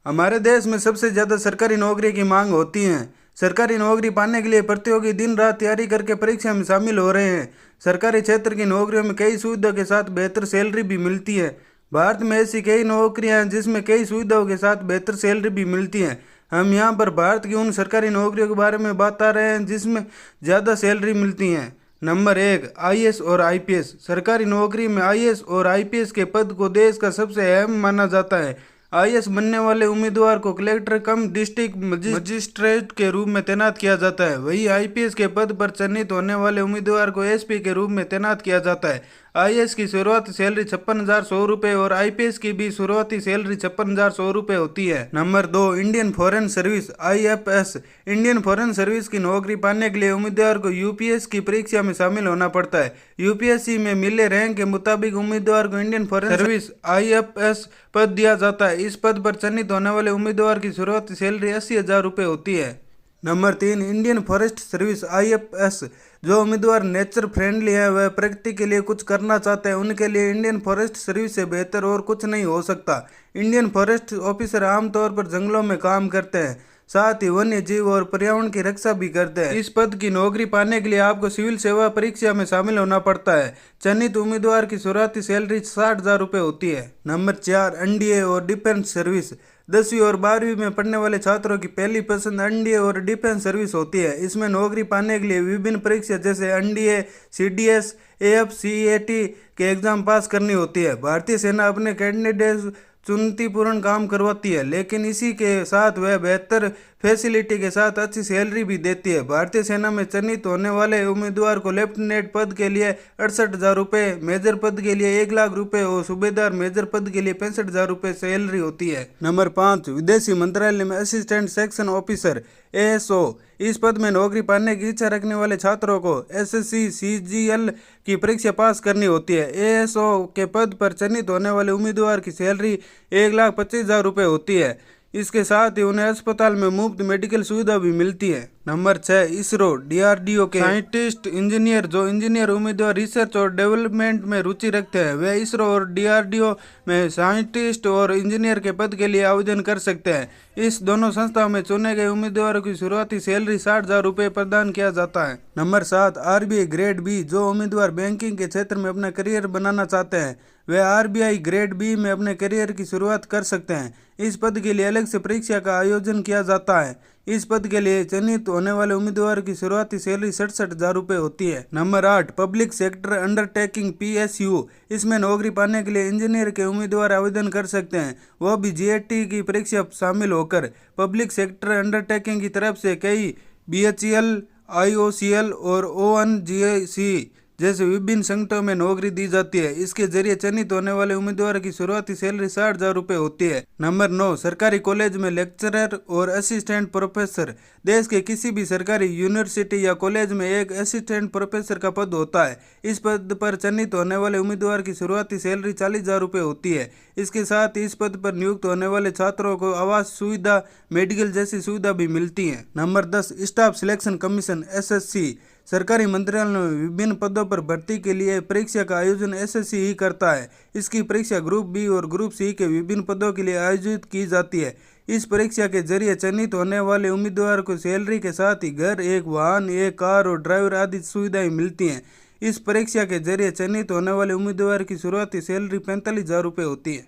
हमारे देश में सबसे ज्यादा सरकारी नौकरी की मांग होती है। सरकारी नौकरी पाने के लिए प्रतियोगी दिन रात तैयारी करके परीक्षा में शामिल हो रहे हैं। सरकारी क्षेत्र की नौकरियों में कई सुविधाओं के साथ बेहतर सैलरी भी मिलती है। भारत में ऐसी कई नौकरियां हैं जिसमें कई सुविधाओं के साथ बेहतर सैलरी भी मिलती है। हम यहाँ पर भारत की उन सरकारी नौकरियों के बारे में बता रहे हैं जिसमें ज़्यादा सैलरी मिलती है। नंबर एक, आईएएस और आईपीएस। सरकारी नौकरी में आईएएस और आईपीएस के पद को देश का सबसे अहम माना जाता है। आईएएस बनने वाले उम्मीदवार को कलेक्टर कम डिस्ट्रिक्ट मजिस्ट्रेट के रूप में तैनात किया जाता है। वहीं आईपीएस के पद पर चयनित होने वाले उम्मीदवार को एसपी के रूप में तैनात किया जाता है। आईएएस की शुरुआती सैलरी 56,100 रुपये और आईपीएस की भी शुरुआती सैलरी 56,100 रुपये होती है। नंबर दो, Indian foreign service IFS. Indian foreign service की नौकरी पाने के लिए उम्मीदवार को यूपीएस की परीक्षा में शामिल होना पड़ता है। यूपीएससी में मिले रैंक के मुताबिक उम्मीदवार को इंडियन फॉरेन सर्विस आईएफएस पद दिया जाता है। इस पद पर चयनित होने वाले उम्मीदवार की शुरुआती सैलरी 80,000 रुपये होती है। नंबर तीन, इंडियन फॉरेस्ट सर्विस आईएफएस। जो उम्मीदवार नेचर फ्रेंडली है वह प्रकृति के लिए कुछ करना चाहते हैं उनके लिए इंडियन फॉरेस्ट सर्विस से बेहतर और कुछ नहीं हो सकता। इंडियन फॉरेस्ट ऑफिसर आमतौर पर जंगलों में काम करते हैं, साथ ही वन्य जीव और पर्यावरण की रक्षा भी करते हैं। इस पद की नौकरी पाने के लिए आपको सिविल सेवा परीक्षा में शामिल होना पड़ता है। चयनित उम्मीदवार की शुरुआती सैलरी 60,000 रुपये होती है। नंबर चार, एनडीए और डिफेंस सर्विस। 10वीं और 12वीं में पढ़ने वाले छात्रों की पहली पसंद एनडीए और डिफेंस सर्विस होती है। इसमें नौकरी पाने के लिए विभिन्न परीक्षा जैसे एनडीए, सीडीएस, एएफसीएटी के एग्जाम पास करनी होती है। भारतीय सेना अपने कैंडिडेट चुनौतीपूर्ण काम करवाती है, लेकिन इसी के साथ वह बेहतर फैसिलिटी के साथ अच्छी सैलरी भी देती है। भारतीय सेना में चयनित होने वाले उम्मीदवार को लेफ्टिनेंट पद के लिए 68,000 रुपये, मेजर पद के लिए 1,00,000 रुपये और सूबेदार मेजर पद के लिए 65,000 रुपये सैलरी होती है। नंबर पाँच, विदेशी मंत्रालय में असिस्टेंट सेक्शन ऑफिसर एएसओ। इस पद में नौकरी पाने की इच्छा रखने वाले छात्रों को एसएससी सीजीएल की परीक्षा पास करनी होती है। एएसओ के पद पर चयनित होने वाले उम्मीदवार की सैलरी 1,25,000 रुपये होती है। इसके साथ ही उन्हें अस्पताल में मुफ्त मेडिकल सुविधा भी मिलती है। नंबर 6, इसरो डीआरडीओ के साइंटिस्ट इंजीनियर। जो इंजीनियर उम्मीदवार रिसर्च और डेवलपमेंट में रुचि रखते हैं वे इसरो और डीआरडीओ में साइंटिस्ट और इंजीनियर के पद के लिए आवेदन कर सकते हैं। इस दोनों संस्थाओं में चुने गए उम्मीदवारों की शुरुआती सैलरी 60,000 रुपये प्रदान किया जाता है। Number 7, RBI grade B. जो उम्मीदवार बैंकिंग के क्षेत्र में अपना करियर बनाना चाहते हैं वे आरबीआई ग्रेड बी में अपने करियर की शुरुआत कर सकते हैं। इस पद के लिए अलग से परीक्षा का आयोजन किया जाता है। इस पद के लिए चयनित होने वाले उम्मीदवार की शुरुआती सैलरी 67,000 रुपये होती है। Number 8, public sector undertaking PSU. इसमें नौकरी पाने के लिए इंजीनियर के उम्मीदवार आवेदन कर सकते हैं, वह भी जीएटी की परीक्षा शामिल होकर। पब्लिक सेक्टर अंडरटेकिंग की तरफ से कई बीएचईएल, आईओसीएल और ओएनजीसी जैसे विभिन्न संगठनों में नौकरी दी जाती है। इसके जरिए चयनित होने वाले उम्मीदवार की शुरुआती सैलरी 60,000 रुपये होती है। नंबर 9, सरकारी कॉलेज में लेक्चरर और असिस्टेंट प्रोफेसर। देश के किसी भी सरकारी यूनिवर्सिटी या कॉलेज में एक असिस्टेंट प्रोफेसर का पद होता है। इस पद पर चयनित होने वाले उम्मीदवार की शुरुआती सैलरी 40,000 रुपये होती है। इसके साथ ही इस पद पर नियुक्त होने वाले छात्रों को आवास सुविधा, मेडिकल जैसी सुविधा भी मिलती है। Number 10, staff selection commission SSC. सरकारी मंत्रालयों में विभिन्न पदों पर भर्ती के लिए परीक्षा का आयोजन एसएससी ही करता है। इसकी परीक्षा ग्रुप बी और ग्रुप सी के विभिन्न पदों के लिए आयोजित की जाती है। इस परीक्षा के जरिए चयनित होने वाले उम्मीदवार को सैलरी के साथ ही घर, एक वाहन, एक कार और ड्राइवर आदि सुविधाएं मिलती हैं। इस परीक्षा के जरिए चयनित होने वाले उम्मीदवार की शुरुआती सैलरी 45,000 रुपये होती है।